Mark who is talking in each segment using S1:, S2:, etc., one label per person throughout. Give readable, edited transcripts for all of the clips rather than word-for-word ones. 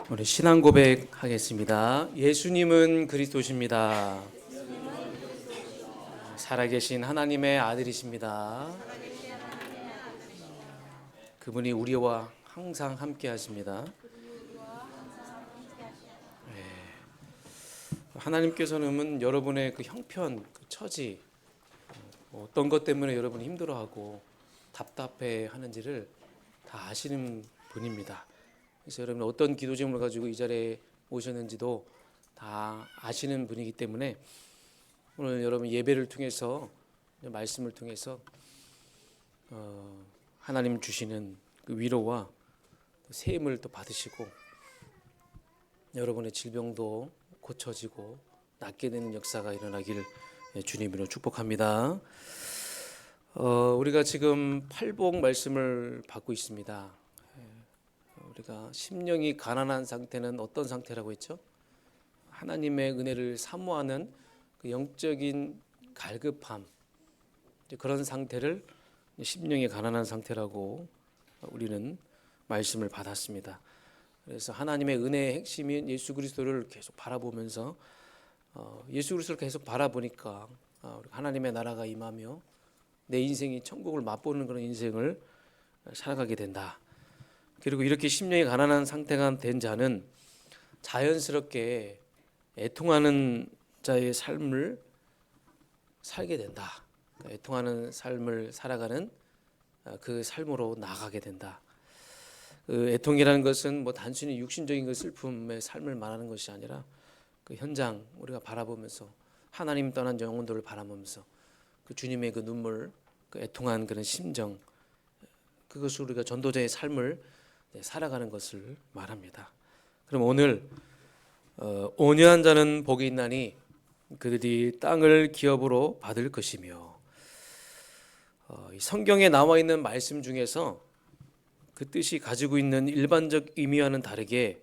S1: 우리 신앙 고백하겠습니다. 예수님은 그리스도십니다. 살아계신 하나님의 아들이십니다. 그분이 우리와 항상 함께 하십니다. 하나님께서는 여러분의 그 형편, 그 처지, 어떤 것 때문에 여러분이 힘들어하고 답답해 하는지를 다 아시는 분입니다. 그래서 여러분 어떤 기도 제목을 가지고 이 자리에 오셨는지도 다 아시는 분이기 때문에 오늘 여러분 예배를 통해서, 말씀을 통해서 하나님 주시는 그 위로와 세임을 또 받으시고 여러분의 질병도 고쳐지고 낫게 되는 역사가 일어나길 주님으로 축복합니다. 우리가 지금 팔복 말씀을 받고 있습니다. 우리가 심령이 가난한 상태는 어떤 상태라고 했죠? 하나님의 은혜를 사모하는 그 영적인 갈급함, 그런 상태를 심령이 가난한 상태라고 우리는 말씀을 받았습니다. 그래서 하나님의 은혜의 핵심인 예수 그리스도를 계속 바라보면서 예수 그리스도를 계속 바라보니까 하나님의 나라가 임하며 내 인생이 천국을 맛보는 그런 인생을 살아가게 된다. 그리고 이렇게 심령이 가난한 상태가 된 자는 자연스럽게 애통하는 자의 삶을 살게 된다. 애통하는 삶을 살아가는 그 삶으로 나아가게 된다. 그 애통이라는 것은 뭐 단순히 육신적인 그 슬픔의 삶을 말하는 것이 아니라 그 현장 우리가 바라보면서 하나님 떠난 영혼들을 바라보면서 그 주님의 그 눈물, 그 애통한 그런 심정, 그것을 우리가 전도자의 삶을 살아가는 것을 말합니다. 그럼 오늘 온유한 자는 복이 있나니 그들이 땅을 기업으로 받을 것이며, 성경에 나와 있는 말씀 중에서 그 뜻이 가지고 있는 일반적 의미와는 다르게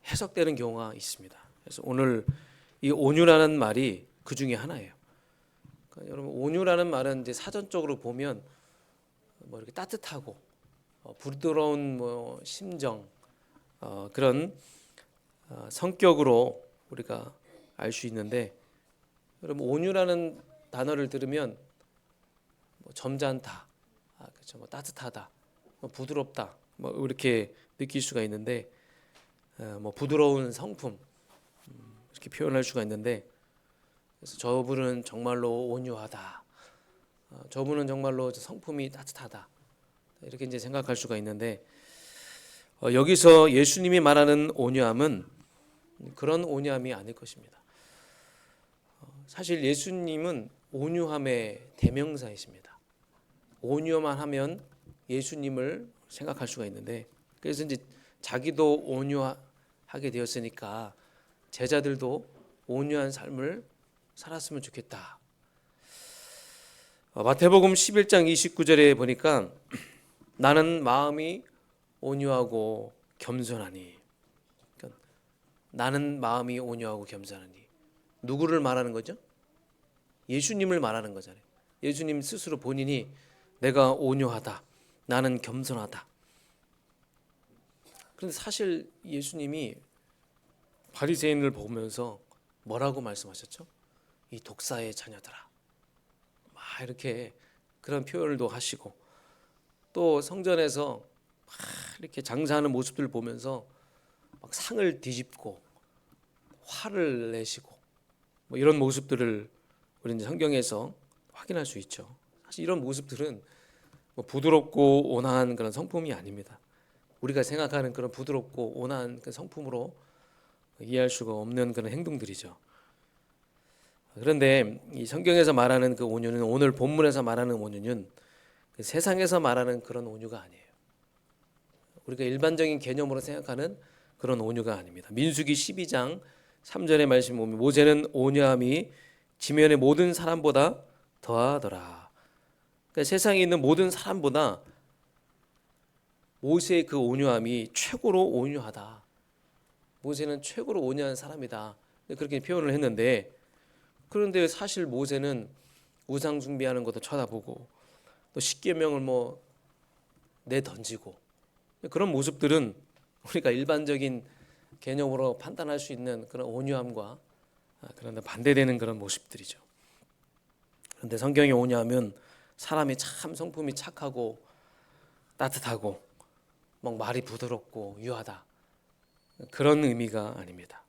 S1: 해석되는 경우가 있습니다. 그래서 오늘 이 온유라는 말이 그 중에 하나예요. 그러니까 여러분 온유라는 말은 이제 사전적으로 보면 뭐 이렇게 따뜻하고 부드러운 뭐 심정, 그런 성격으로 우리가 알 수 있는데, 여러분 온유라는 단어를 들으면 뭐 점잖다, 그렇죠, 뭐 따뜻하다, 뭐 부드럽다, 뭐 이렇게 느낄 수가 있는데, 뭐 부드러운 성품 이렇게 표현할 수가 있는데, 그래서 저분은 정말로 온유하다, 저분은 정말로 성품이 따뜻하다, 이렇게 이제 생각할 수가 있는데, 여기서 예수님이 말하는 온유함은 그런 온유함이 아닐 것입니다. 사실 예수님은 온유함의 대명사이십니다. 온유만 하면 예수님을 생각할 수가 있는데, 그래서 이제 자기도 온유하게 되었으니까 제자들도 온유한 삶을 살았으면 좋겠다. 마태복음 11장 29절에 보니까 나는 마음이 온유하고 겸손하니, 그러니까 나는 마음이 온유하고 겸손하니 누구를 말하는 거죠? 예수님을 말하는 거잖아요. 예수님 스스로 본인이 내가 온유하다, 나는 겸손하다. 그런데 사실 예수님이 바리새인을 보면서 뭐라고 말씀하셨죠? 이 독사의 자녀들아, 막 이렇게 그런 표현을도 하시고, 또 성전에서 막 이렇게 장사하는 모습들을 보면서 막 상을 뒤집고 화를 내시고 뭐 이런 모습들을 우리 이제 성경에서 확인할 수 있죠. 사실 이런 모습들은 뭐 부드럽고 온화한 그런 성품이 아닙니다. 우리가 생각하는 그런 부드럽고 온화한 그 성품으로 이해할 수가 없는 그런 행동들이죠. 그런데 이 성경에서 말하는 그 온유는, 오늘 본문에서 말하는 온유는 그 세상에서 말하는 그런 온유가 아니에요. 우리가 일반적인 개념으로 생각하는 그런 온유가 아닙니다. 민수기 12장 3절의 말씀 보면 모세는 온유함이 지면의 모든 사람보다 더하더라. 그러니까 세상에 있는 모든 사람보다 모세의 그 온유함이 최고로 온유하다. 모세는 최고로 온유한 사람이다. 그렇게 표현을 했는데, 그런데 사실 모세는 우상 숭배하는 것도 쳐다보고 또 십계명을 뭐 내던지고 그런 모습들은 우리가 일반적인 개념으로 판단할 수 있는 그런 온유함과 그런 반대되는 그런 모습들이죠. 그런데 성경의 온유함은 사람이 참 성품이 착하고 따뜻하고 막 말이 부드럽고 유하다, 그런 의미가 아닙니다.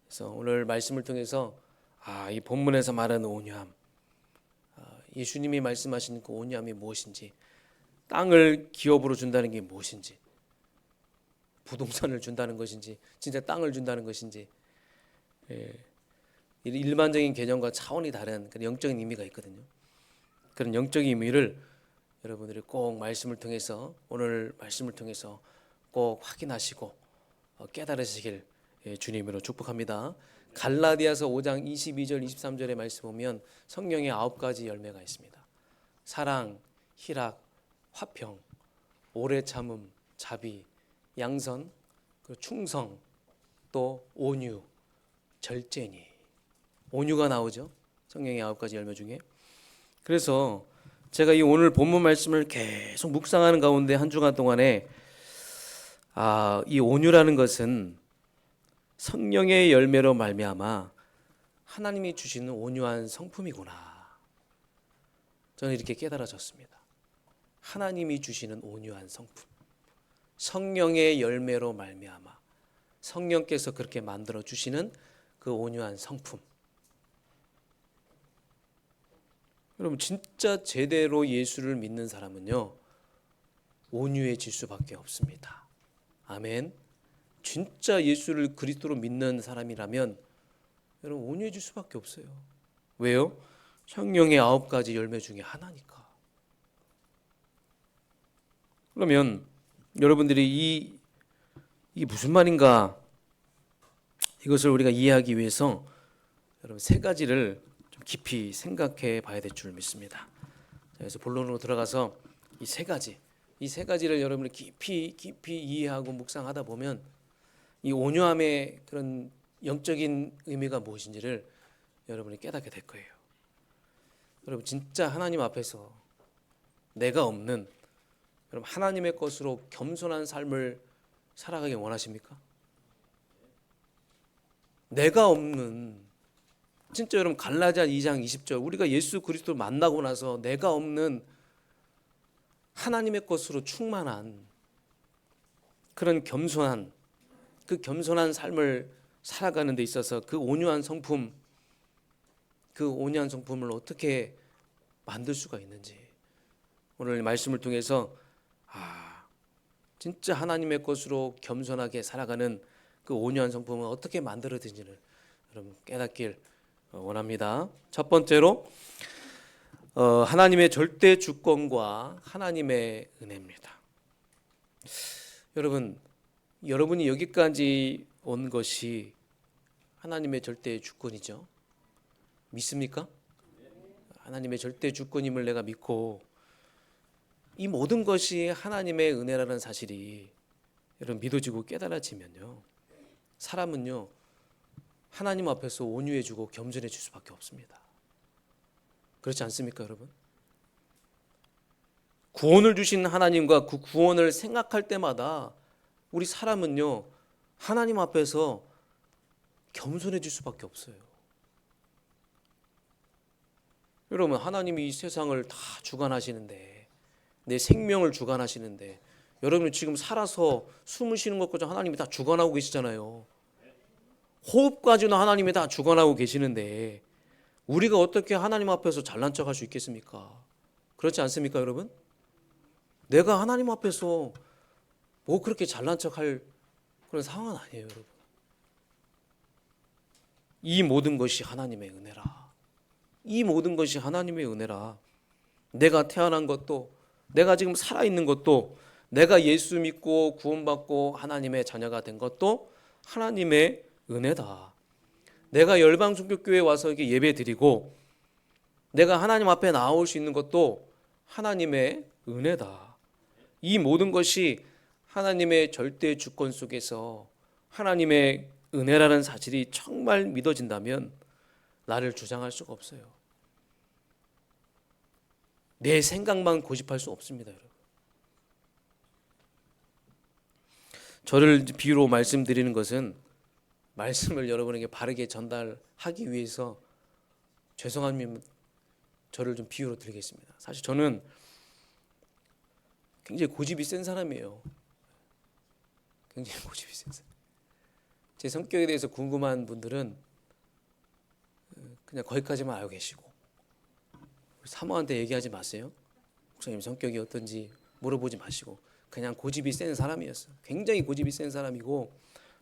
S1: 그래서 오늘 말씀을 통해서 이 본문에서 말하는 온유함, 예수님이 말씀하신 그 온유함이 무엇인지, 땅을 기업으로 준다는 게 무엇인지, 부동산을 준다는 것인지, 진짜 땅을 준다는 것인지, 일반적인 개념과 차원이 다른 그런 영적인 의미가 있거든요. 그런 영적인 의미를 여러분들이 꼭 말씀을 통해서, 오늘 말씀을 통해서 꼭 확인하시고 깨달으시길 주님으로 축복합니다. 갈라디아서 5장 22절 23절의 말씀 보면 성령의 9가지 열매가 있습니다. 사랑, 희락, 화평, 오래 참음, 자비, 양선, 그리고 충성, 또 온유, 절제니. 온유가 나오죠. 성령의 9가지 열매 중에. 그래서 제가 이 오늘 본문 말씀을 계속 묵상하는 가운데 한 주간 동안에 이 온유라는 것은 성령의 열매로 말미암아 하나님이 주시는 온유한 성품이구나, 저는 이렇게 깨달아졌습니다. 하나님이 주시는 온유한 성품, 성령의 열매로 말미암아 성령께서 그렇게 만들어 주시는 그 온유한 성품. 여러분, 진짜 제대로 예수를 믿는 사람은요, 온유해질 수밖에 없습니다. 아멘. 진짜 예수를 그리스도로 믿는 사람이라면 여러분, 온유해질 수밖에 없어요. 왜요? 성령의 9가지 열매 중에 하나니까. 그러면 여러분들이 이 무슨 말인가, 이것을 우리가 이해하기 위해서 여러분 3가지를 좀 깊이 생각해 봐야 될 줄 믿습니다. 그래서 본론으로 들어가서 이 세 가지를 여러분이 깊이 이해하고 묵상하다 보면 이 온유함의 그런 영적인 의미가 무엇인지를 여러분이 깨닫게 될 거예요. 여러분, 진짜 하나님 앞에서 내가 없는, 여러분 하나님의 것으로 겸손한 삶을 살아가기 원하십니까? 내가 없는, 진짜 여러분 갈라디아 2장 20절, 우리가 예수 그리스도를 만나고 나서 내가 없는 하나님의 것으로 충만한 그런 겸손한, 그 겸손한 삶을 살아가는 데 있어서 그 온유한 성품, 그 온유한 성품을 어떻게 만들 수가 있는지 오늘 말씀을 통해서 진짜 하나님의 것으로 겸손하게 살아가는 그 온유한 성품은 어떻게 만들어지는지를 여러분 깨닫길 원합니다. 첫 번째로 하나님의 절대 주권과 하나님의 은혜입니다. 여러분이 여기까지 온 것이 하나님의 절대 주권이죠. 믿습니까? 하나님의 절대 주권임을 내가 믿고 이 모든 것이 하나님의 은혜라는 사실이 여러분 믿어지고 깨달아지면요, 사람은요 하나님 앞에서 온유해지고 겸손해질 수밖에 없습니다. 그렇지 않습니까, 여러분? 구원을 주신 하나님과 그 구원을 생각할 때마다 우리 사람은요 하나님 앞에서 겸손해질 수밖에 없어요. 여러분, 하나님이 이 세상을 다 주관하시는데, 내 생명을 주관하시는데, 여러분이 지금 살아서 숨을 쉬는 것까지 하나님이 다 주관하고 계시잖아요. 호흡까지는 하나님이 다 주관하고 계시는데 우리가 어떻게 하나님 앞에서 잘난 척할 수 있겠습니까? 그렇지 않습니까, 여러분? 내가 하나님 앞에서 뭐 그렇게 잘난 척할 그런 상황은 아니에요, 여러분. 이 모든 것이 하나님의 은혜라. 이 모든 것이 하나님의 은혜라. 내가 태어난 것도, 내가 지금 살아있는 것도, 내가 예수 믿고 구원받고 하나님의 자녀가 된 것도 하나님의 은혜다. 내가 열방성교교회에 와서 이렇게 예배드리고 내가 하나님 앞에 나올 수 있는 것도 하나님의 은혜다. 이 모든 것이 하나님의 절대 주권 속에서 하나님의 은혜라는 사실이 정말 믿어진다면 나를 주장할 수가 없어요. 내 생각만 고집할 수 없습니다, 여러분. 저를 비유로 말씀드리는 것은 말씀을 여러분에게 바르게 전달하기 위해서 죄송하면 저를 좀 비유로 드리겠습니다. 사실 저는 굉장히 고집이 센 사람이에요. 굉장히 고집이 센 사람. 제 성격에 대해서 궁금한 분들은 그냥 거기까지만 알고 계시고, 사모한테 얘기하지 마세요. 목사님 성격이 어떤지 물어보지 마시고, 그냥 고집이 센 사람이었어요. 굉장히 고집이 센 사람이고,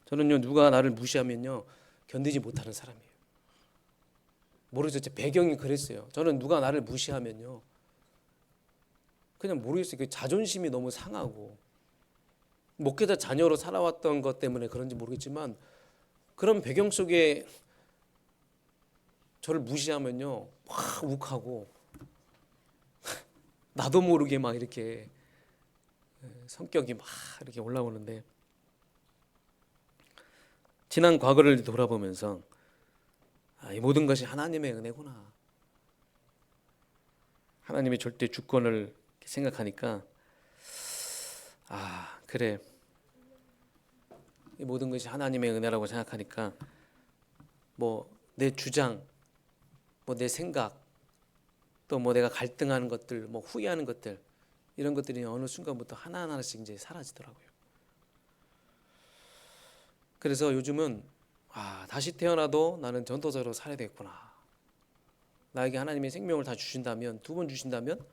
S1: 저는요, 누가 나를 무시하면요 견디지 못하는 사람이에요. 모르죠. 제 배경이 그랬어요. 저는 누가 나를 무시하면요 그냥 모르겠어요. 그 자존심이 너무 상하고, 목회자 자녀로 살아왔던 것 때문에 그런지 모르겠지만, 그런 배경 속에 저를 무시하면요 막 욱하고 나도 모르게 막 이렇게 성격이 막 이렇게 올라오는데, 지난 과거를 돌아보면서 이 모든 것이 하나님의 은혜구나, 하나님의 절대 주권을 생각하니까 그래, 이 모든 것이 하나님의 은혜라고 생각하니까 뭐 내 주장, 뭐 내 생각, 또 뭐 내가 갈등하는 것들, 뭐 후회하는 것들, 이런 것들이 어느 순간부터 하나하나씩 이제 사라지더라고요. 그래서 요즘은 다시 태어나도 나는 전도자로 살아야 되겠구나. 나에게 하나님의 생명을 다 주신다면, 두 번 주신다면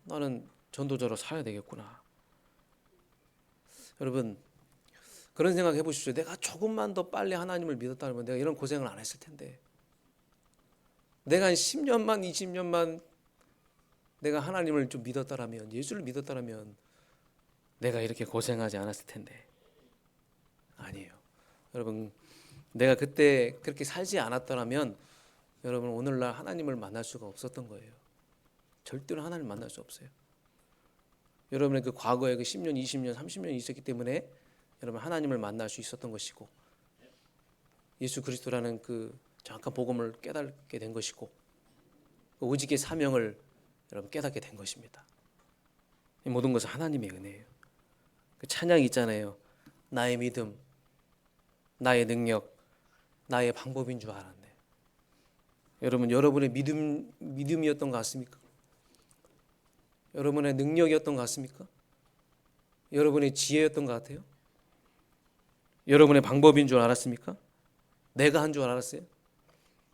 S1: 나는 전도자로 살아야 되겠구나. 여러분, 그런 생각 해보십시오. 내가 조금만 더 빨리 하나님을 믿었다면 내가 이런 고생을 안 했을 텐데, 내가 한 10년만 20년만 내가 하나님을 좀 믿었다라면, 예수를 믿었다라면 내가 이렇게 고생하지 않았을 텐데. 아니에요. 여러분, 내가 그때 그렇게 살지 않았더라면 여러분 오늘날 하나님을 만날 수가 없었던 거예요. 절대로 하나님을 만날 수 없어요. 여러분의 그 과거에 그 10년, 20년, 30년이 있었기 때문에 여러분 하나님을 만날 수 있었던 것이고, 예수 그리스도라는 그 정확한 복음을 깨닫게 된 것이고, 그 오직의 사명을 여러분 깨닫게 된 것입니다. 이 모든 것은 하나님의 은혜예요. 그 찬양이 있잖아요. 나의 믿음, 나의 능력, 나의 방법인 줄 알았네. 여러분, 여러분의 믿음이었던 것 같습니까? 여러분의 능력이었던 것 같습니까? 여러분의 지혜였던 것 같아요? 여러분의 방법인 줄 알았습니까? 내가 한 줄 알았어요?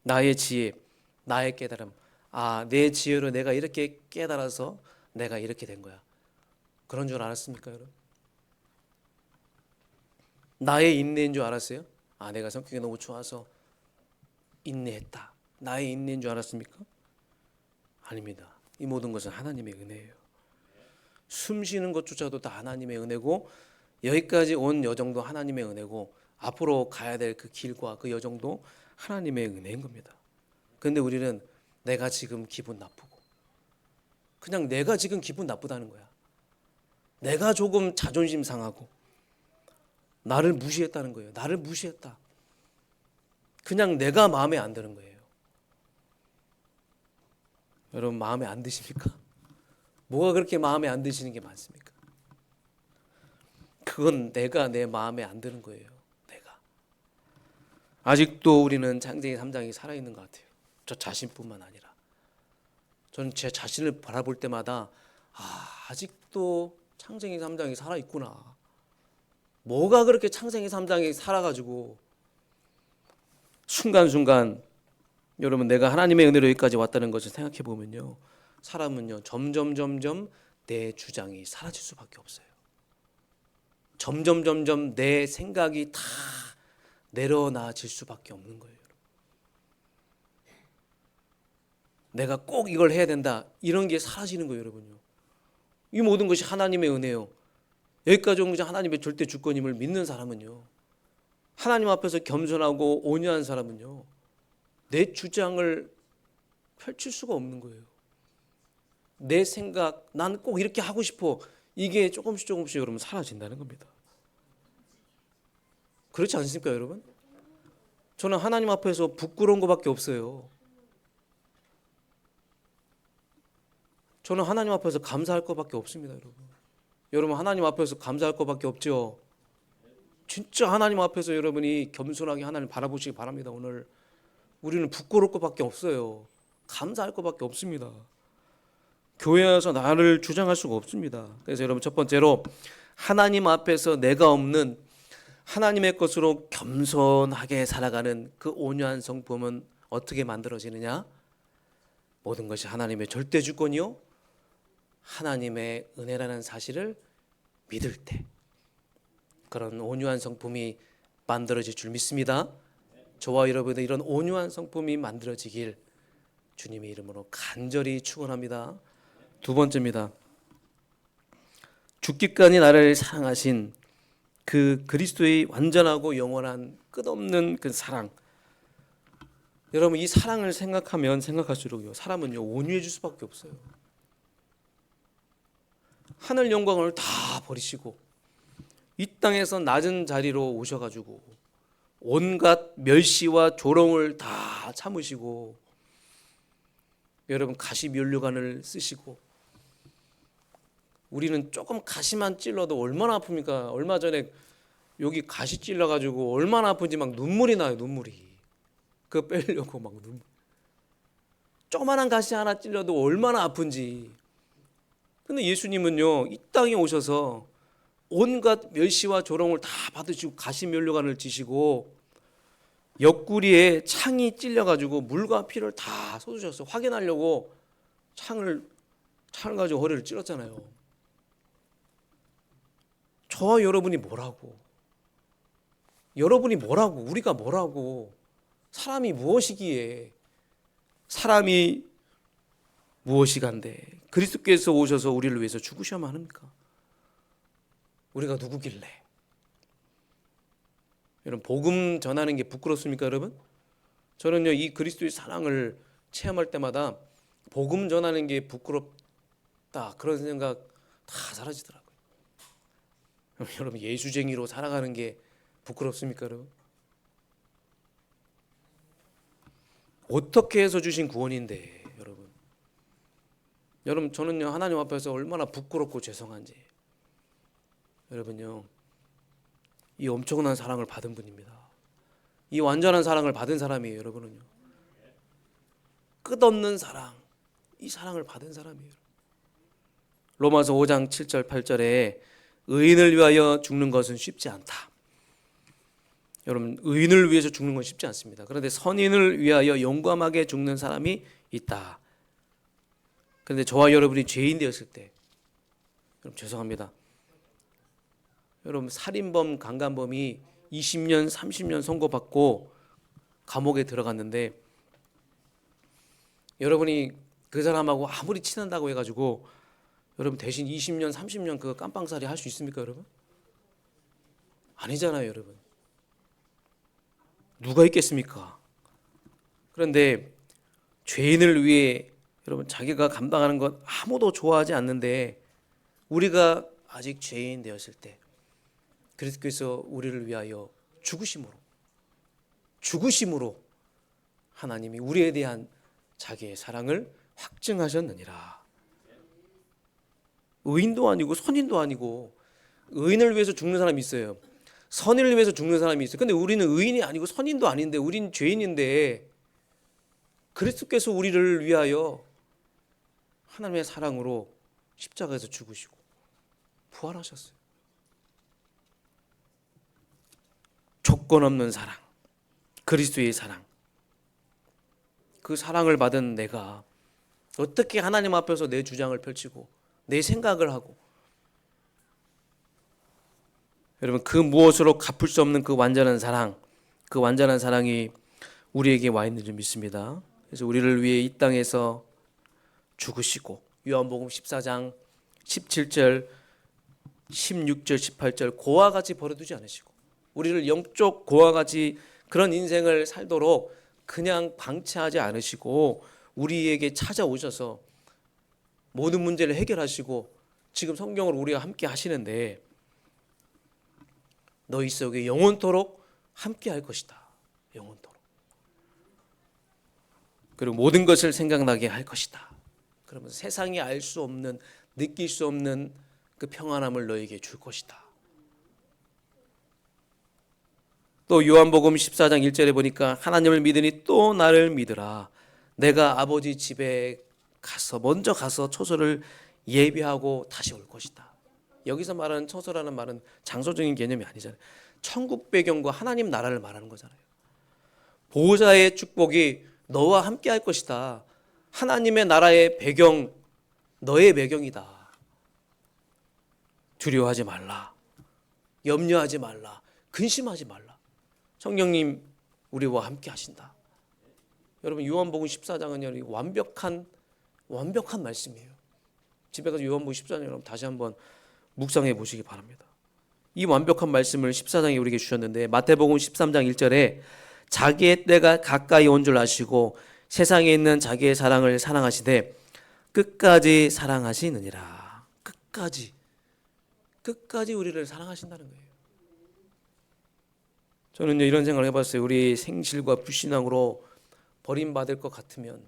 S1: 나의 지혜, 나의 깨달음, 내 지혜로 내가 이렇게 깨달아서 내가 이렇게 된 거야, 그런 줄 알았습니까, 여러분? 나의 인내인 줄 알았어요? 내가 성격이 너무 좋아서 인내했다, 나의 인내인 줄 알았습니까? 아닙니다. 이 모든 것은 하나님의 은혜예요. 숨 쉬는 것조차도 다 하나님의 은혜고, 여기까지 온 여정도 하나님의 은혜고, 앞으로 가야 될 그 길과 그 여정도 하나님의 은혜인 겁니다. 그런데 우리는 내가 지금 기분 나쁘고, 그냥 내가 지금 기분 나쁘다는 거야. 내가 조금 자존심 상하고 나를 무시했다는 거예요. 나를 무시했다. 그냥 내가 마음에 안 드는 거예요. 여러분, 마음에 안 드십니까? 뭐가 그렇게 마음에 안 드시는 게 많습니까? 그건 내가 내 마음에 안 드는 거예요. 내가. 아직도 우리는 창세기 3장이 살아있는 것 같아요. 저 자신뿐만 아니라. 저는 제 자신을 바라볼 때마다 아직도 창세기 3장이 살아있구나. 뭐가 그렇게 창세기 3장이 살아가지고 순간순간, 여러분, 내가 하나님의 은혜로 여기까지 왔다는 것을 생각해 보면요, 사람은요 점점 내 주장이 사라질 수밖에 없어요. 점점 내 생각이 다 내려놔질 수밖에 없는 거예요. 내가 꼭 이걸 해야 된다, 이런 게 사라지는 거예요, 여러분요. 이 모든 것이 하나님의 은혜요. 여기까지 온 것이 하나님의 절대 주권임을 믿는 사람은요, 하나님 앞에서 겸손하고 온유한 사람은요, 내 주장을 펼칠 수가 없는 거예요. 내 생각, 난 꼭 이렇게 하고 싶어, 이게 조금씩 여러분 사라진다는 겁니다. 그렇지 않습니까, 여러분? 저는 하나님 앞에서 부끄러운 것밖에 없어요. 저는 하나님 앞에서 감사할 것밖에 없습니다, 여러분. 여러분, 하나님 앞에서 감사할 것밖에 없죠. 진짜 하나님 앞에서 여러분이 겸손하게 하나님 바라보시기 바랍니다. 오늘 우리는 부끄러울 것밖에 없어요. 감사할 것밖에 없습니다. 교회에서 나를 주장할 수가 없습니다. 그래서 여러분 첫 번째로 하나님 앞에서 내가 없는 하나님의 것으로 겸손하게 살아가는 그 온유한 성품은 어떻게 만들어지느냐? 모든 것이 하나님의 절대 주권이요 하나님의 은혜라는 사실을 믿을 때 그런 온유한 성품이 만들어질 줄 믿습니다. 저와 여러분의 이런 온유한 성품이 만들어지길 주님의 이름으로 간절히 축원합니다. 두 번째입니다. 죽기까지 나를 사랑하신 그 그리스도의 완전하고 영원한 끝없는 그 사랑. 여러분 이 사랑을 생각하면 생각할수록요 사람은요 온유해질 수밖에 없어요. 하늘 영광을 다 버리시고 이 땅에서 낮은 자리로 오셔가지고 온갖 멸시와 조롱을 다 참으시고 여러분 가시면류관을 쓰시고 우리는 조금 가시만 찔러도 얼마나 아픕니까? 얼마 전에 여기 가시 찔러가지고 얼마나 아픈지 막 눈물이 나요. 눈물이 그거 빼려고 막 눈물. 조그만한 가시 하나 찔러도 얼마나 아픈지. 근데 예수님은요 이 땅에 오셔서 온갖 멸시와 조롱을 다 받으시고 가시면류관을 지시고 옆구리에 창이 찔려가지고 물과 피를 다 쏟으셨어요. 확인하려고 창을 가지고 허리를 찔렀잖아요. 저와 여러분이 뭐라고? 여러분이 뭐라고? 우리가 뭐라고? 사람이 무엇이기에? 사람이 무엇이간데 그리스도께서 오셔서 우리를 위해서 죽으셔야만 합니까? 우리가 누구길래? 여러분 복음 전하는 게 부끄럽습니까, 여러분? 저는요 이 그리스도의 사랑을 체험할 때마다 복음 전하는 게 부끄럽다 그런 생각 다 사라지더라고요. 여러분 예수쟁이로 살아가는 게 부끄럽습니까, 여러분? 어떻게 해서 주신 구원인데, 여러분? 여러분 저는요 하나님 앞에서 얼마나 부끄럽고 죄송한지. 여러분요 이 엄청난 사랑을 받은 분입니다. 이 완전한 사랑을 받은 사람이에요. 여러분은요 끝없는 사랑, 이 사랑을 받은 사람이에요. 로마서 5장 7절 8절에 의인을 위하여 죽는 것은 쉽지 않다. 여러분 의인을 위해서 죽는 건 쉽지 않습니다. 그런데 선인을 위하여 용감하게 죽는 사람이 있다. 그런데 저와 여러분이 죄인 되었을 때 여러분 죄송합니다. 여러분 살인범 강간범이 20년 30년 선고받고 감옥에 들어갔는데 여러분이 그 사람하고 아무리 친한다고 해가지고 여러분 대신 20년 30년 그 깜빵살이 할 수 있습니까, 여러분? 아니잖아요, 여러분. 누가 있겠습니까? 그런데 죄인을 위해 여러분 자기가 감당하는 것 아무도 좋아하지 않는데 우리가 아직 죄인 되었을 때 그리스도께서 우리를 위하여 죽으심으로 하나님이 우리에 대한 자기의 사랑을 확증하셨느니라. 의인도 아니고 선인도 아니고 의인을 위해서 죽는 사람이 있어요. 선인을 위해서 죽는 사람이 있어요. 근데 우리는 의인이 아니고 선인도 아닌데 우린 죄인인데 그리스도께서 우리를 위하여 하나님의 사랑으로 십자가에서 죽으시고 부활하셨어요. 조건 없는 사랑, 그리스도의 사랑. 그 사랑을 받은 내가 어떻게 하나님 앞에서 내 주장을 펼치고 내 생각을 하고 여러분 그 무엇으로 갚을 수 없는 그 완전한 사랑, 그 완전한 사랑이 우리에게 와 있는 줄 믿습니다. 그래서 우리를 위해 이 땅에서 죽으시고 요한복음 14장 17절 16절 18절 고와 같이 버려두지 않으시고 우리를 영적 고와 같이 그런 인생을 살도록 그냥 방치하지 않으시고 우리에게 찾아오셔서 모든 문제를 해결하시고 지금 성경으로 우리가 함께 하시는데 너희 속에 영원토록 함께 할 것이다. 영원토록. 그리고 모든 것을 생각나게 할 것이다. 그러면 세상이 알 수 없는 느낄 수 없는 그 평안함을 너에게 줄 것이다. 또 요한복음 14장 1절에 보니까 하나님을 믿으니 또 나를 믿으라. 내가 아버지 집에 가서 먼저 가서 초소를 예비하고 다시 올 것이다. 여기서 말하는 초소라는 말은 장소적인 개념이 아니잖아요. 천국 배경과 하나님 나라를 말하는 거잖아요. 보호자의 축복이 너와 함께 할 것이다. 하나님의 나라의 배경, 너의 배경이다. 두려워하지 말라. 염려하지 말라. 근심하지 말라. 성령님 우리와 함께 하신다. 여러분 요한복음 14장은 완벽한 말씀이에요. 집에 가서 요한복음 14장 다시 한번 묵상해 보시기 바랍니다. 이 완벽한 말씀을 14장에 우리에게 주셨는데 마태복음 13장 1절에 자기의 때가 가까이 온 줄 아시고 세상에 있는 자기의 사랑을 사랑하시되 끝까지 사랑하시느니라. 끝까지 우리를 사랑하신다는 거예요. 저는 이런 생각을 해봤어요. 우리 생실과 불신앙으로 버림받을 것 같으면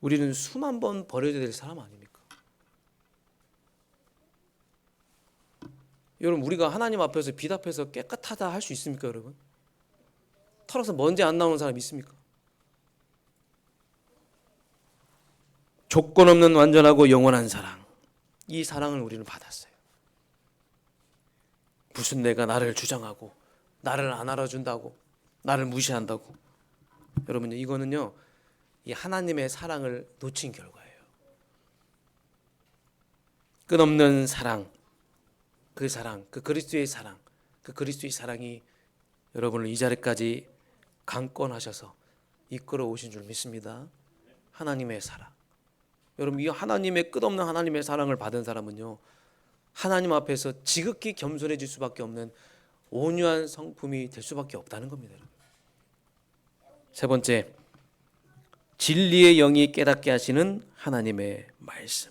S1: 우리는 수만 번 버려야 될 사람 아닙니까? 여러분 우리가 하나님 앞에서 비답해서 깨끗하다 할 수 있습니까 여러분? 털어서 먼지 안 나오는 사람 있습니까? 조건 없는 완전하고 영원한 사랑, 이 사랑을 우리는 받았어요. 무슨 내가 나를 주장하고 나를 안 알아준다고 나를 무시한다고, 여러분 이거는요 이 하나님의 사랑을 놓친 결과예요. 끝없는 사랑, 그 그리스도의 사랑, 그 그리스도의 사랑이 여러분을 이 자리까지 강권하셔서 이끌어 오신 줄 믿습니다. 하나님의 사랑. 여러분 이 하나님의 끝없는 하나님의 사랑을 받은 사람은요 하나님 앞에서 지극히 겸손해질 수밖에 없는 온유한 성품이 될 수밖에 없다는 겁니다. 세 번째, 진리의 영이 깨닫게 하시는 하나님의 말씀.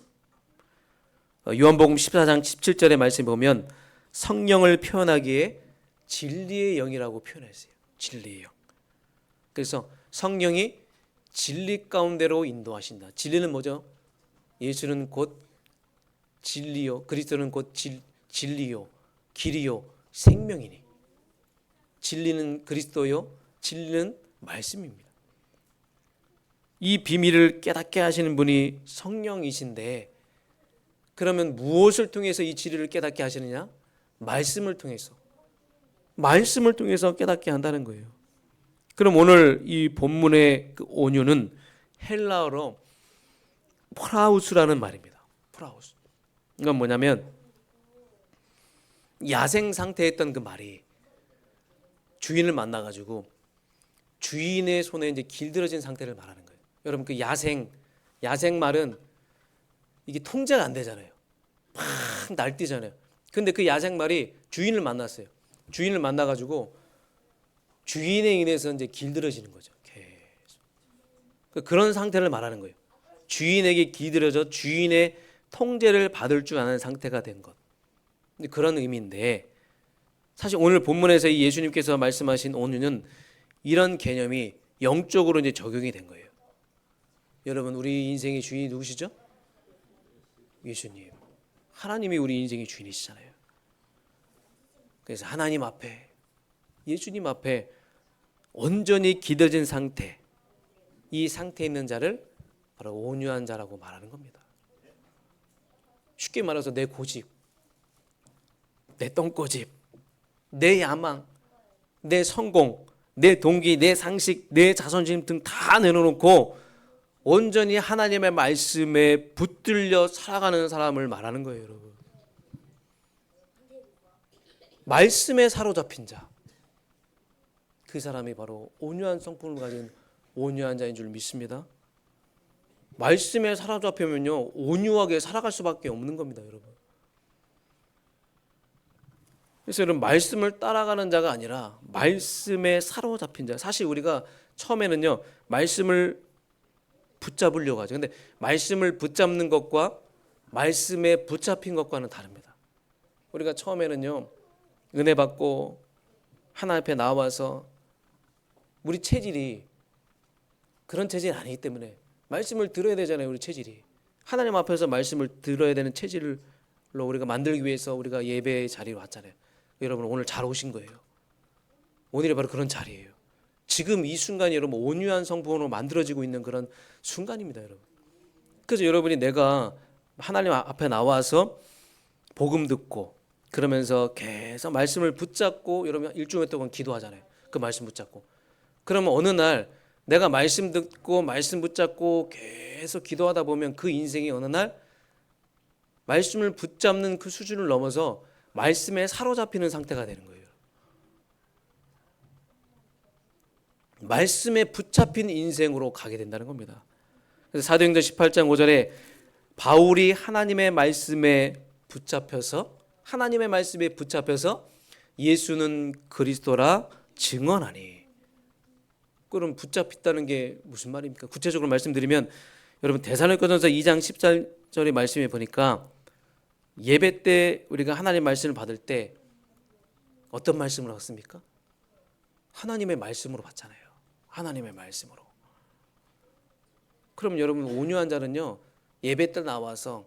S1: 요한복음 14장 17절의 말씀 보면 성령을 표현하기에 진리의 영이라고 표현했어요. 진리의 영. 그래서 성령이 진리 가운데로 인도하신다. 진리는 뭐죠? 예수는 곧 진리요, 그리스도는 곧 진리요, 길이요, 생명이니. 진리는 그리스도요, 진리는 말씀입니다. 이 비밀을 깨닫게 하시는 분이 성령이신데, 그러면 무엇을 통해서 이 진리를 깨닫게 하시느냐? 말씀을 통해서 깨닫게 한다는 거예요. 그럼 오늘 이 본문의 그 온유는 헬라어로 프라우스라는 말입니다. 프라우스. 이건 뭐냐면 야생 상태였던 그 말이 주인을 만나가지고 주인의 손에 이제 길들여진 상태를 말하는 거예요. 여러분 그 야생 말은 이게 통제가 안 되잖아요. 막 날뛰잖아요. 근데 그 야생 말이 주인을 만났어요. 주인을 만나가지고 주인에 인해서 이제 길들여지는 거죠. 계속. 그런 상태를 말하는 거예요. 주인에게 길들여져 주인의 통제를 받을 줄 아는 상태가 된 것. 그런 의미인데 사실 오늘 본문에서 이 예수님께서 말씀하신 온유는 이런 개념이 영적으로 이제 적용이 된 거예요. 여러분 우리 인생의 주인이 누구시죠? 예수님. 하나님이 우리 인생의 주인이시잖아요. 그래서 하나님 앞에, 예수님 앞에 온전히 기대진 상태, 이 상태에 있는 자를 바로 온유한 자라고 말하는 겁니다. 쉽게 말해서 내 고집, 내 똥꼬집, 내 야망, 내 성공, 내 동기, 내 상식, 내 자존심 등 다 내려놓고 온전히 하나님의 말씀에 붙들려 살아가는 사람을 말하는 거예요, 여러분. 말씀에 사로잡힌 자, 그 사람이 바로 온유한 성품을 가진 온유한 자인 줄 믿습니다. 말씀에 사로잡히면요 온유하게 살아갈 수밖에 없는 겁니다, 여러분. 그래서 여러분 말씀을 따라가는 자가 아니라 말씀에 사로잡힌 자. 사실 우리가 처음에는요 말씀을 붙잡으려고 하죠. 근데 말씀을 붙잡는 것과 말씀에 붙잡힌 것과는 다릅니다. 우리가 처음에는요 은혜 받고 하나님 앞에 나와서 우리 체질이 그런 체질이 아니기 때문에 말씀을 들어야 되잖아요. 우리 체질이 하나님 앞에서 말씀을 들어야 되는 체질로 우리가 만들기 위해서 우리가 예배의 자리로 왔잖아요. 여러분 오늘 잘 오신 거예요. 오늘이 바로 그런 자리예요. 지금 이 순간이 여러분 온유한 성품으로 만들어지고 있는 그런 순간입니다, 여러분. 그래서 여러분이 내가 하나님 앞에 나와서 복음 듣고 그러면서 계속 말씀을 붙잡고 여러분 일주일 동안 기도하잖아요. 그 말씀 붙잡고. 그러면 어느 날 내가 말씀 듣고 말씀 붙잡고 계속 기도하다 보면 그 인생이 어느 날 말씀을 붙잡는 그 수준을 넘어서 말씀에 사로잡히는 상태가 되는 거예요. 말씀에 붙잡힌 인생으로 가게 된다는 겁니다. 그래서 사도행전 18장 5절에 바울이 하나님의 말씀에 붙잡혀서 예수는 그리스도라 증언하니. 그럼 붙잡혔다는 게 무슨 말입니까? 구체적으로 말씀드리면 여러분 데살로니가전서 2장 14절의 말씀에 보니까 예배 때 우리가 하나님 말씀을 받을 때 어떤 말씀을 받습니까? 하나님의 말씀으로 받잖아요. 하나님의 말씀으로. 그럼 여러분 온유한 자는요 예배 때 나와서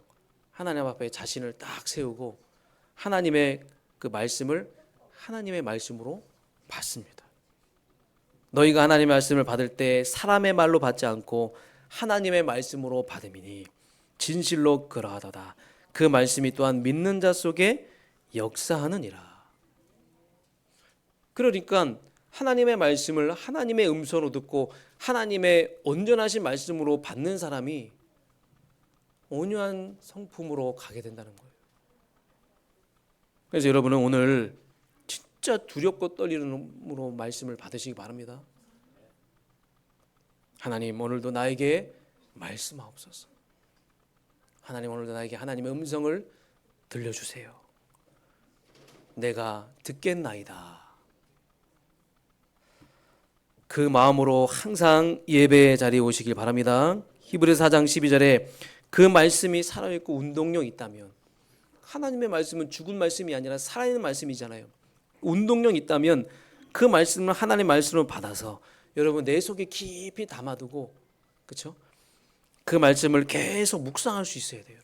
S1: 하나님 앞에 자신을 딱 세우고 하나님의 그 말씀을 하나님의 말씀으로 받습니다. 너희가 하나님의 말씀을 받을 때 사람의 말로 받지 않고 하나님의 말씀으로 받음이니 진실로 그러하도다. 그 말씀이 또한 믿는 자 속에 역사하느니라. 그러니까 하나님의 말씀을 하나님의 음성으로 듣고 하나님의 온전하신 말씀으로 받는 사람이 온유한 성품으로 가게 된다는 거예요. 그래서 여러분은 오늘 진짜 두렵고 떨리는 마음으로 말씀을 받으시기 바랍니다. 하나님 오늘도 나에게 말씀하옵소서. 하나님 오늘도 나에게 하나님의 음성을 들려주세요. 내가 듣겠나이다. 그 마음으로 항상 예배의 자리에 오시길 바랍니다. 히브리서 4장 12절에 그 말씀이 살아있고 운동력이 있다면, 하나님의 말씀은 죽은 말씀이 아니라 살아있는 말씀이잖아요. 운동력이 있다면 그 말씀을 하나님의 말씀으로 받아서 여러분 내 속에 깊이 담아두고, 그렇죠? 그 말씀을 계속 묵상할 수 있어야 돼요.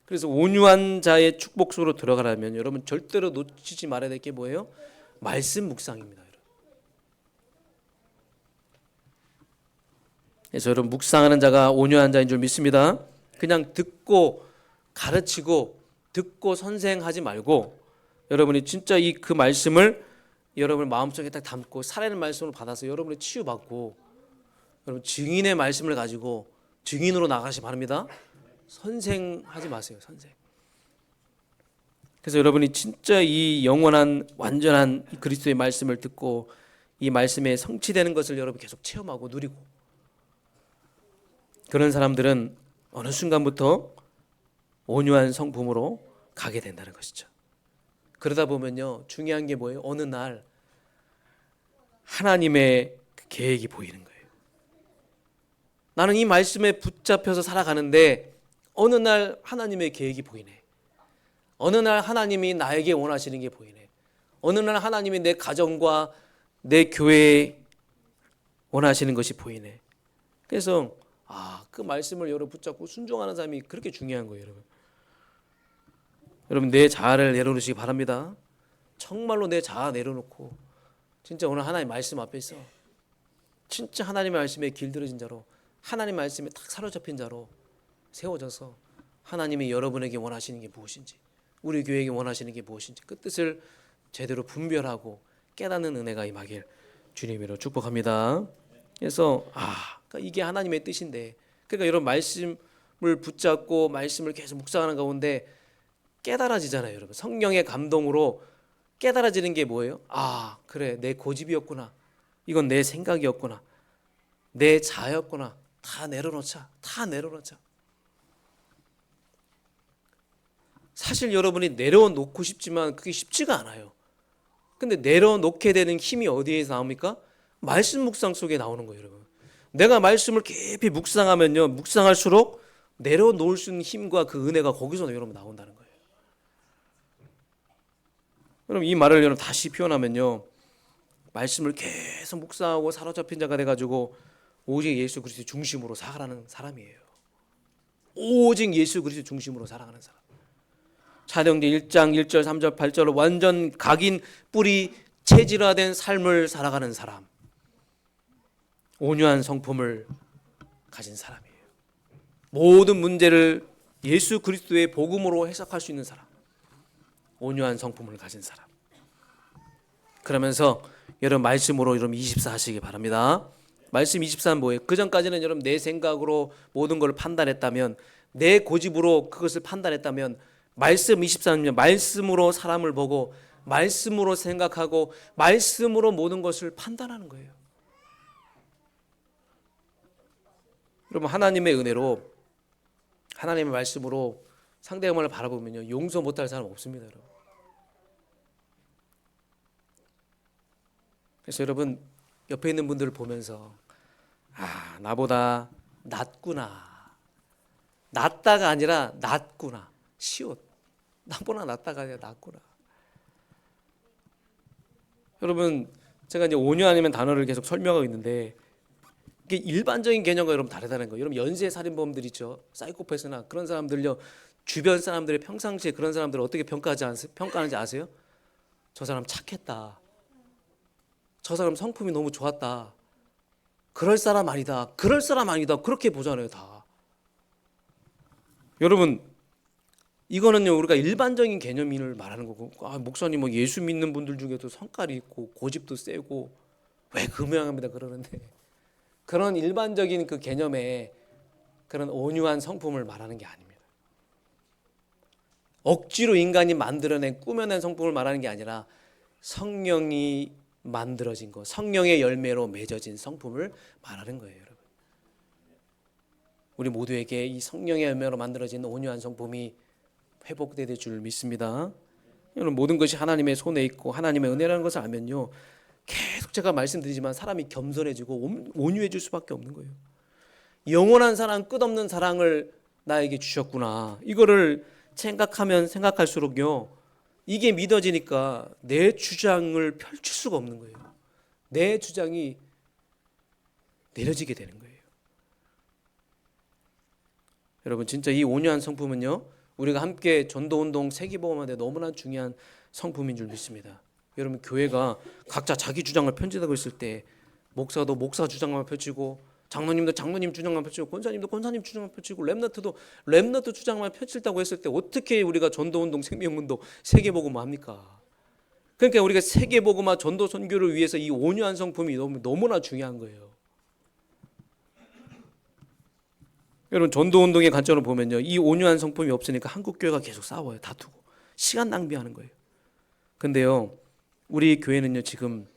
S1: 그래서 온유한 자의 축복 속으로 들어가려면 여러분 절대로 놓치지 말아야 될 게 뭐예요? 말씀 묵상입니다. 그래서 여러분 묵상하는 자가 온유한 자인 줄 믿습니다. 그냥 듣고 가르치고 듣고 선생하지 말고 여러분이 진짜 그 말씀을 여러분 마음속에 딱 담고 살아있는 말씀을 받아서 여러분이 치유받고 여러분 증인의 말씀을 가지고 증인으로 나가시 바랍니다. 선생하지 마세요. 선생. 그래서 여러분이 진짜 이 영원한 완전한 그리스도의 말씀을 듣고 이 말씀에 성취되는 것을 여러분 계속 체험하고 누리고, 그런 사람들은 어느 순간부터 온유한 성품으로 가게 된다는 것이죠. 그러다 보면요 중요한 게 뭐예요? 어느 날 하나님의 계획이 보이는 거예요. 나는 이 말씀에 붙잡혀서 살아가는데 어느 날 하나님의 계획이 보이네. 어느 날 하나님이 나에게 원하시는 게 보이네. 어느 날 하나님이 내 가정과 내 교회에 원하시는 것이 보이네. 그래서 그 말씀을 여러분 붙잡고 순종하는 사람이 그렇게 중요한 거예요, 여러분. 여러분 내 자아를 내려놓으시기 바랍니다. 정말로 내 자아 내려놓고 진짜 오늘 하나님 말씀 앞에서 진짜 하나님의 말씀에 길들여진 자로, 하나님 말씀에 딱 사로잡힌 자로 세워져서 하나님이 여러분에게 원하시는 게 무엇인지, 우리 교회에게 원하시는 게 무엇인지 그 뜻을 제대로 분별하고 깨닫는 은혜가 임하길 주님으로 축복합니다. 그래서 그러니까 이게 하나님의 뜻인데, 그러니까 여러분 말씀을 붙잡고 말씀을 계속 묵상하는 가운데 깨달아지잖아요. 여러분 성령의 감동으로 깨달아지는 게 뭐예요? 그래 내 고집이었구나, 이건 내 생각이었구나, 내 자아였구나. 다 내려놓자. 사실 여러분이 내려놓고 싶지만 그게 쉽지가 않아요. 근데 내려놓게 되는 힘이 어디에서 나옵니까? 말씀 묵상 속에 나오는 거예요, 여러분. 내가 말씀을 깊이 묵상하면요, 묵상할수록 내려놓을 수 있는 힘과 그 은혜가 거기서 여러분 나온다는 거예요. 그럼 이 말을 여러분 다시 표현하면요, 말씀을 계속 묵상하고 사로잡힌 자가 돼가지고 오직 예수 그리스도 중심으로 살아가는 사람이에요. 오직 예수 그리스도 중심으로 살아가는 사람. 사도행전 1장 1절 3절 8절로 완전 각인 뿌리 체질화된 삶을 살아가는 사람, 온유한 성품을 가진 사람이에요. 모든 문제를 예수 그리스도의 복음으로 해석할 수 있는 사람, 온유한 성품을 가진 사람. 그러면서 여러분 말씀으로 여러분 24 하시기 바랍니다. 말씀 24는 뭐예요? 그 전까지는 여러분 내 생각으로 모든 걸 판단했다면, 내 고집으로 그것을 판단했다면, 말씀 24는 말씀으로 사람을 보고 말씀으로 생각하고 말씀으로 모든 것을 판단하는 거예요. 여러분 하나님의 은혜로, 하나님의 말씀으로 상대방을 바라보면요, 용서 못할 사람 없습니다, 여러분. 그래서 여러분 옆에 있는 분들을 보면서 나보다 낫구나, 낫다가 아니라 낫구나, 시옷, 나보다 낫다가 아니라 낫구나. 여러분 제가 이제 온유함이라는 단어를 계속 설명하고 있는데, 이게 일반적인 개념과 여러분 다르다는 거예요. 여러분 연쇄 살인범들 있죠, 사이코패스나 그런 사람들요, 주변 사람들의 평상시에 그런 사람들을 어떻게 평가하는지 아세요? 저 사람 착했다, 저 사람 성품이 너무 좋았다, 그럴 사람 아니다, 그럴 사람 아니다, 그렇게 보잖아요. 다. 여러분 이거는요 우리가 일반적인 개념을 말하는 거고, 목사님 뭐 예수 믿는 분들 중에도 성깔이 있고 고집도 세고 왜 금요합니다 그러는데, 그런 일반적인 그 개념의 그런 온유한 성품을 말하는 게 아닙니다. 억지로 인간이 만들어낸 꾸며낸 성품을 말하는 게 아니라 성령이 만들어진 것, 성령의 열매로 맺어진 성품을 말하는 거예요. 여러분 우리 모두에게 이 성령의 열매로 만들어진 온유한 성품이 회복될 줄 믿습니다. 여러분 모든 것이 하나님의 손에 있고 하나님의 은혜라는 것을 알면요, 계속 제가 말씀드리지만 사람이 겸손해지고 온유해질 수밖에 없는 거예요. 영원한 사랑, 끝없는 사랑을 나에게 주셨구나, 이거를 생각하면 생각할수록요, 이게 믿어지니까 내 주장을 펼칠 수가 없는 거예요. 내 주장이 내려지게 되는 거예요. 여러분 진짜 이 온유한 성품은요, 우리가 함께 전도운동 세계복음화에 너무나 중요한 성품인 줄 믿습니다. 여러분 교회가 각자 자기 주장을 펼치고 있을 때, 목사도 목사 주장만 펼치고, 장로님도 장로님 주장만 펼치고, 권사님도 권사님 주장만 펼치고, 렘넌트도 렘넌트 주장만 펼칠다고 했을 때 어떻게 우리가 전도운동 생명문도 세계복음화 합니까? 그러니까 우리가 세계복음화 전도 선교를 위해서 이 온유한 성품이 너무나 중요한 거예요. 여러분 전도운동의 관점으로 보면요, 이 온유한 성품이 없으니까 한국교회가 계속 싸워요. 다투고 시간 낭비하는 거예요. 근데요 우리 교회는요 지금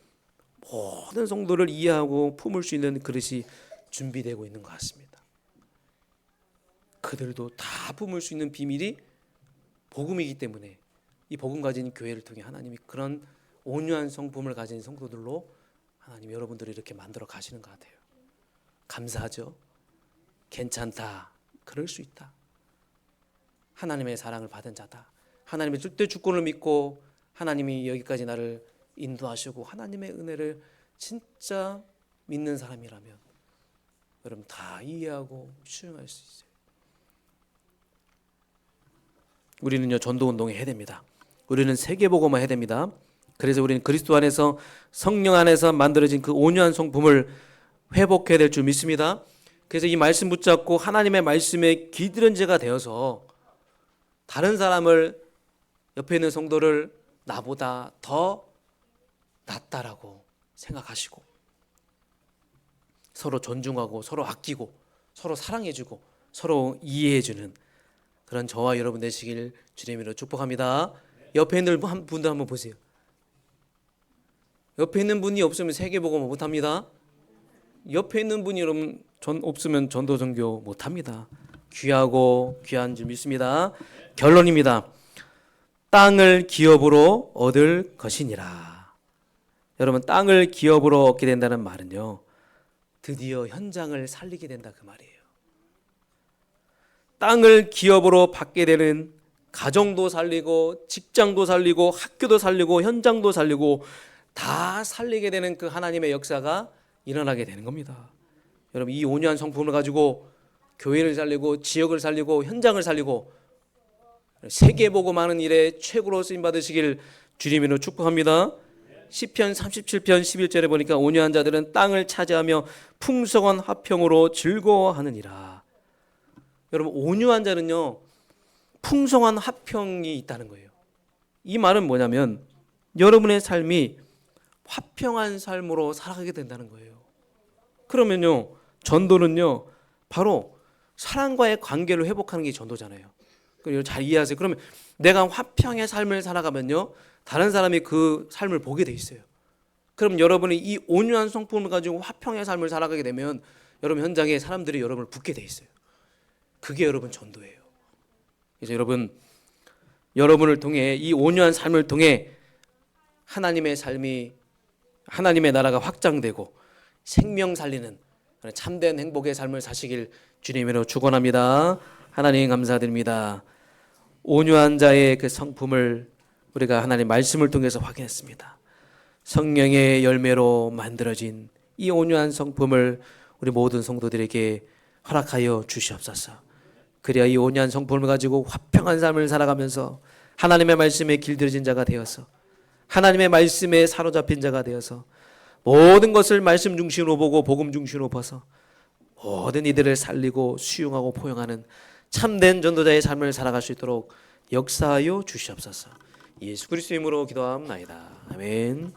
S1: 모든 성도를 이해하고 품을 수 있는 그릇이 준비되고 있는 것 같습니다. 그들도 다 품을 수 있는 비밀이 복음이기 때문에 이 복음 가진 교회를 통해 하나님이 그런 온유한 성품을 가진 성도들로 하나님 여러분들을 이렇게 만들어 가시는 것 같아요. 감사하죠. 괜찮다, 그럴 수 있다, 하나님의 사랑을 받은 자다, 하나님의 절대 주권을 믿고 하나님이 여기까지 나를 인도하시고 하나님의 은혜를 진짜 믿는 사람이라면 여러분 다 이해하고 수용할 수 있어요. 우리는요 전도운동을 해야 됩니다. 우리는 세계복음화 해야 됩니다. 그래서 우리는 그리스도 안에서 성령 안에서 만들어진 그 온유한 성품을 회복해야 될 줄 믿습니다. 그래서 이 말씀 붙잡고 하나님의 말씀에 기들은 자가 되어서 다른 사람을, 옆에 있는 성도를 나보다 더 낫다라고 생각하시고 서로 존중하고 서로 아끼고 서로 사랑해주고 서로 이해해주는 그런 저와 여러분 되시길 주님으로 축복합니다. 옆에 있는 분들 한번 보세요. 옆에 있는 분이 없으면 세계복음 못합니다. 옆에 있는 분이 여러분 없으면 전도 선교 못합니다. 귀하고 귀한 줄 믿습니다. 결론입니다. 땅을 기업으로 얻을 것이니라. 여러분 땅을 기업으로 얻게 된다는 말은요, 드디어 현장을 살리게 된다 그 말이에요. 땅을 기업으로 받게 되는 가정도 살리고 직장도 살리고 학교도 살리고 현장도 살리고 다 살리게 되는 그 하나님의 역사가 일어나게 되는 겁니다. 여러분 이 온유한 성품을 가지고 교회를 살리고 지역을 살리고 현장을 살리고 세계복음하는 일에 최고로 쓰임 받으시길 주님으로 축복합니다. 시편 37편 11절에 보니까 온유한 자들은 땅을 차지하며 풍성한 화평으로 즐거워하느니라. 여러분, 온유한 자는요 풍성한 화평이 있다는 거예요. 이 말은 뭐냐면 여러분의 삶이 화평한 삶으로 살아가게 된다는 거예요. 그러면요 전도는요 바로 사랑과의 관계를 회복하는 게 전도잖아요. 그리고 잘 이해하세요. 그러면 내가 화평의 삶을 살아가면요 다른 사람이 그 삶을 보게 돼 있어요. 그럼 여러분이 이 온유한 성품을 가지고 화평의 삶을 살아가게 되면 여러분 현장에 사람들이 여러분을 붙게 돼 있어요. 그게 여러분 전도예요. 그래서 여러분을 통해 이 온유한 삶을 통해 하나님의 삶이 하나님의 나라가 확장되고 생명 살리는 참된 행복의 삶을 사시길 주님으로 축원합니다. 하나님 감사드립니다. 온유한 자의 그 성품을 우리가 하나님 말씀을 통해서 확인했습니다. 성령의 열매로 만들어진 이 온유한 성품을 우리 모든 성도들에게 허락하여 주시옵소서. 그래야 이 온유한 성품을 가지고 화평한 삶을 살아가면서 하나님의 말씀에 길들여진 자가 되어서 하나님의 말씀에 사로잡힌 자가 되어서 모든 것을 말씀 중심으로 보고 복음 중심으로 봐서 모든 이들을 살리고 수용하고 포용하는 참된 전도자의 삶을 살아갈 수 있도록 역사하여 주시옵소서. 예수 그리스도 이름으로 기도하옵나이다. 아멘.